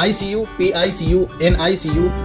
ICU, PICU, NICU,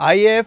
IAF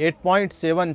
8.7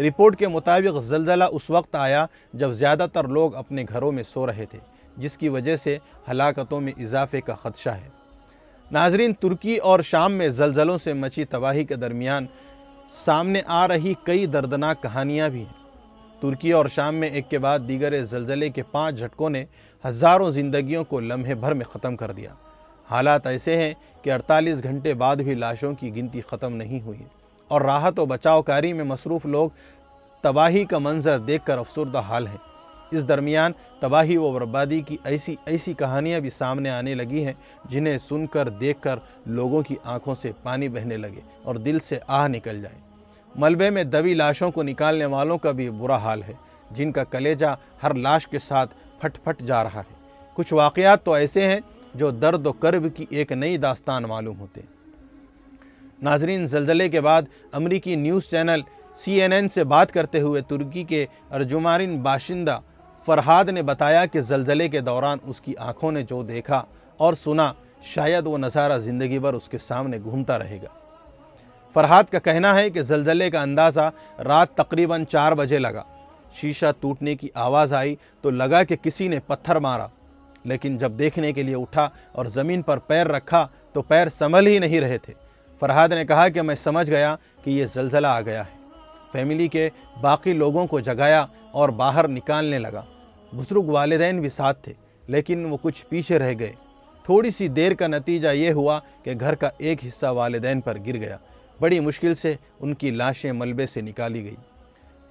report کے مطابق زلزلہ اس وقت آیا جب زیادہ تر لوگ اپنے گھروں میں سو رہے تھے، جس کی وجہ سے ہلاکتوں میں اضافے کا خدشہ ہے۔ ناظرین، ترکی اور شام میں زلزلوں سے مچی تباہی کے درمیان سامنے آ رہی کئی دردناک کہانیاں بھی ہیں۔ ترکی اور شام میں ایک کے بعد دیگر زلزلے کے 5 جھٹکوں نے ہزاروں زندگیوں کو لمحے بھر میں ختم کر دیا۔ حالات ایسے ہیں کہ 48 گھنٹے بعد بھی لاشوں کی گنتی ختم نہیں ہوئی اور راحت و بچاؤ کاری میں مصروف لوگ تباہی کا منظر دیکھ کر افسردہ حال ہیں۔ اس درمیان تباہی و بربادی کی ایسی کہانیاں بھی سامنے آنے لگی ہیں جنہیں سن کر دیکھ کر لوگوں کی آنکھوں سے پانی بہنے لگے اور دل سے آہ نکل جائے۔ ملبے میں دبی لاشوں کو نکالنے والوں کا بھی برا حال ہے، جن کا کلیجہ ہر لاش کے ساتھ پھٹ پھٹ جا رہا ہے۔ کچھ واقعات تو ایسے ہیں جو درد و کرب کی ایک نئی داستان معلوم ہوتے ہیں۔ ناظرین، زلزلے کے بعد امریکی نیوز چینل CNN سے بات کرتے ہوئے ترکی کے ارجمارین باشندہ فرحاد نے بتایا کہ زلزلے کے دوران اس کی آنکھوں نے جو دیکھا اور سنا، شاید وہ نظارہ زندگی بھر اس کے سامنے گھومتا رہے گا۔ فرحاد کا کہنا ہے کہ زلزلے کا اندازہ رات تقریباً 4 بجے لگا۔ شیشہ ٹوٹنے کی آواز آئی تو لگا کہ کسی نے پتھر مارا، لیکن جب دیکھنے کے لیے اٹھا اور زمین پر پیر رکھا تو پیر سنبھل ہی نہیں رہے تھے۔ فرحاد نے کہا کہ میں سمجھ گیا کہ یہ زلزلہ آ گیا ہے۔ فیملی کے باقی لوگوں کو جگایا اور باہر نکالنے لگا۔ بزرگ والدین بھی ساتھ تھے، لیکن وہ کچھ پیچھے رہ گئے۔ تھوڑی سی دیر کا نتیجہ یہ ہوا کہ گھر کا ایک حصہ والدین پر گر گیا۔ بڑی مشکل سے ان کی لاشیں ملبے سے نکالی گئی۔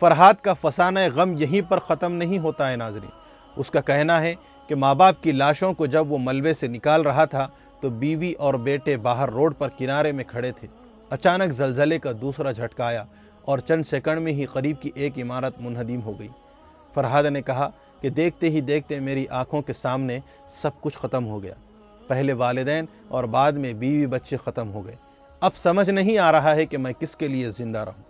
فرحاد کا فسانہ غم یہیں پر ختم نہیں ہوتا ہے ناظرین۔ اس کا کہنا ہے کہ ماں باپ کی لاشوں کو جب وہ ملبے سے نکال رہا تھا تو بیوی اور بیٹے باہر روڈ پر کنارے میں کھڑے تھے۔ اچانک زلزلے کا دوسرا جھٹکا آیا اور چند سیکنڈ میں ہی قریب کی ایک عمارت منہدم ہو گئی۔ فرحاد نے کہا کہ دیکھتے ہی دیکھتے میری آنکھوں کے سامنے سب کچھ ختم ہو گیا۔ پہلے والدین اور بعد میں بیوی بچے ختم ہو گئے۔ اب سمجھ نہیں آ رہا ہے کہ میں کس کے لیے زندہ رہوں۔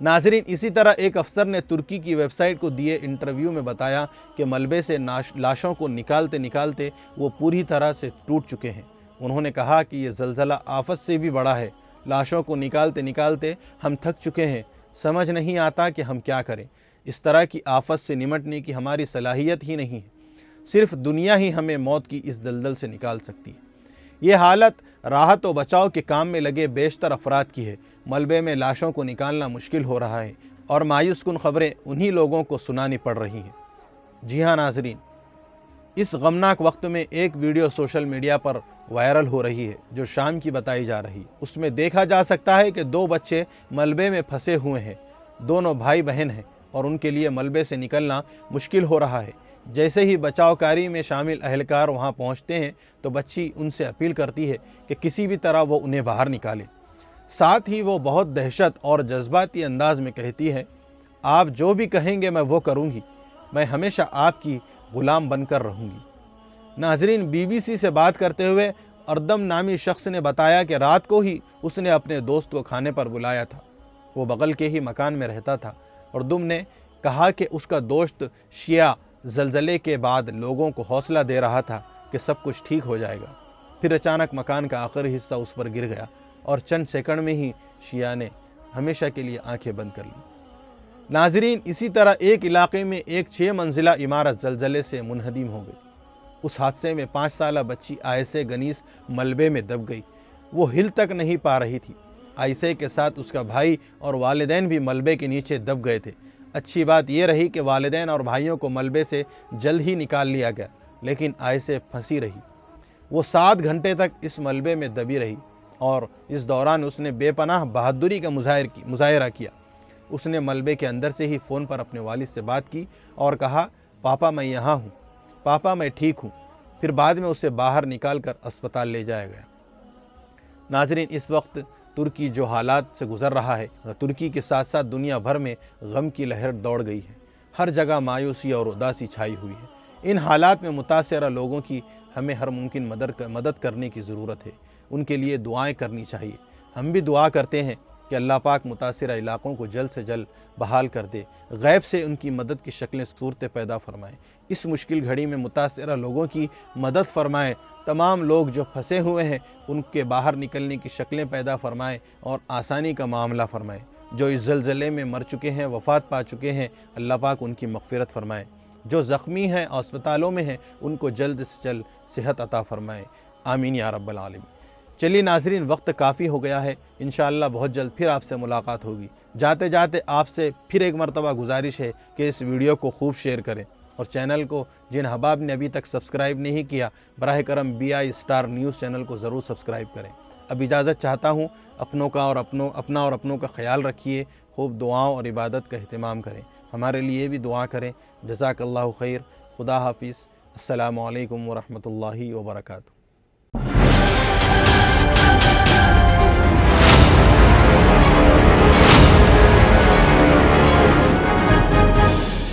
ناظرین، اسی طرح ایک افسر نے ترکی کی ویب سائٹ کو دیے انٹرویو میں بتایا کہ ملبے سے لاشوں کو نکالتے نکالتے وہ پوری طرح سے ٹوٹ چکے ہیں۔ انہوں نے کہا کہ یہ زلزلہ آفت سے بھی بڑا ہے۔ لاشوں کو نکالتے نکالتے ہم تھک چکے ہیں، سمجھ نہیں آتا کہ ہم کیا کریں۔ اس طرح کی آفت سے نمٹنے کی ہماری صلاحیت ہی نہیں ہے، صرف دنیا ہی ہمیں موت کی اس دلدل سے نکال سکتی ہے۔ یہ حالت راحت و بچاؤ کے کام میں لگے بیشتر افراد کی ہے۔ ملبے میں لاشوں کو نکالنا مشکل ہو رہا ہے اور مایوس کن خبریں انہی لوگوں کو سنانی پڑ رہی ہیں۔ جی ہاں ناظرین، اس غمناک وقت میں ایک ویڈیو سوشل میڈیا پر وائرل ہو رہی ہے جو شام کی بتائی جا رہی ہے۔ اس میں دیکھا جا سکتا ہے کہ 2 بچے ملبے میں پھنسے ہوئے ہیں۔ دونوں بھائی بہن ہیں اور ان کے لیے ملبے سے نکلنا مشکل ہو رہا ہے۔ جیسے ہی بچاؤ کاری میں شامل اہلکار وہاں پہنچتے ہیں تو بچی ان سے اپیل کرتی ہے کہ کسی بھی طرح وہ انہیں باہر نکالے۔ ساتھ ہی وہ بہت دہشت اور جذباتی انداز میں کہتی ہے، آپ جو بھی کہیں گے میں وہ کروں گی، میں ہمیشہ آپ کی غلام بن کر رہوں گی۔ ناظرین، BBC سے بات کرتے ہوئے اردم نامی شخص نے بتایا کہ رات کو ہی اس نے اپنے دوست کو کھانے پر بلایا تھا۔ وہ بغل کے ہی مکان میں رہتا تھا۔ اردم نے کہا کہ اس کا دوست شیعہ زلزلے کے بعد لوگوں کو حوصلہ دے رہا تھا کہ سب کچھ ٹھیک ہو جائے گا۔ پھر اچانک مکان کا آخری حصہ اس پر گر گیا اور چند سیکنڈ میں ہی شیعہ نے ہمیشہ کے لیے آنکھیں بند کر لیں۔ ناظرین، اسی طرح ایک علاقے میں ایک 6 منزلہ عمارت زلزلے سے منہدم ہو گئی۔ اس حادثے میں 5 سالہ بچی عائشہ گنیس ملبے میں دب گئی۔ وہ ہل تک نہیں پا رہی تھی۔ عائشہ کے ساتھ اس کا بھائی اور والدین بھی ملبے کے نیچے دب گئے تھے۔ اچھی بات یہ رہی کہ والدین اور بھائیوں کو ملبے سے جلد ہی نکال لیا گیا، لیکن عائشہ پھنسی رہی۔ وہ 7 گھنٹے تک اس ملبے میں دبی رہی اور اس دوران اس نے بے پناہ بہادری کا مظاہرہ کیا۔ اس نے ملبے کے اندر سے ہی فون پر اپنے والد سے بات کی اور کہا، پاپا میں یہاں ہوں، پاپا میں ٹھیک ہوں۔ پھر بعد میں اسے باہر نکال کر اسپتال لے جایا گیا۔ ناظرین، اس وقت ترکی جو حالات سے گزر رہا ہے، ترکی کے ساتھ ساتھ دنیا بھر میں غم کی لہر دوڑ گئی ہے۔ ہر جگہ مایوسی اور اداسی چھائی ہوئی ہے۔ ان حالات میں متاثرہ لوگوں کی ہمیں ہر ممکن مدد کرنے کی ضرورت ہے۔ ان کے لیے دعائیں کرنی چاہیے۔ ہم بھی دعا کرتے ہیں کہ اللہ پاک متاثرہ علاقوں کو جلد سے جلد بحال کر دے، غیب سے ان کی مدد کی شکلیں صورتیں پیدا فرمائے۔ اس مشکل گھڑی میں متاثرہ لوگوں کی مدد فرمائے۔ تمام لوگ جو پھنسے ہوئے ہیں ان کے باہر نکلنے کی شکلیں پیدا فرمائے اور آسانی کا معاملہ فرمائے۔ جو اس زلزلے میں مر چکے ہیں، وفات پا چکے ہیں، اللہ پاک ان کی مغفرت فرمائے۔ جو زخمی ہیں، اسپتالوں میں ہیں، ان کو جلد سے جلد صحت عطا فرمائے، آمین یا رب العالمین۔ چلیے ناظرین، وقت کافی ہو گیا ہے، انشاءاللہ بہت جلد پھر آپ سے ملاقات ہوگی۔ جاتے جاتے آپ سے پھر ایک مرتبہ گزارش ہے کہ اس ویڈیو کو خوب شیئر کریں، اور چینل کو جن احباب نے ابھی تک سبسکرائب نہیں کیا، براہ کرم BI اسٹار نیوز چینل کو ضرور سبسکرائب کریں۔ اب اجازت چاہتا ہوں، اپنا اور اپنوں کا خیال رکھیے، خوب دعاؤں اور عبادت کا اہتمام کریں، ہمارے لیے بھی دعا کریں۔ جزاک اللہ خیر، خدا حافظ، السلام علیکم ورحمۃ اللہ وبرکاتہ۔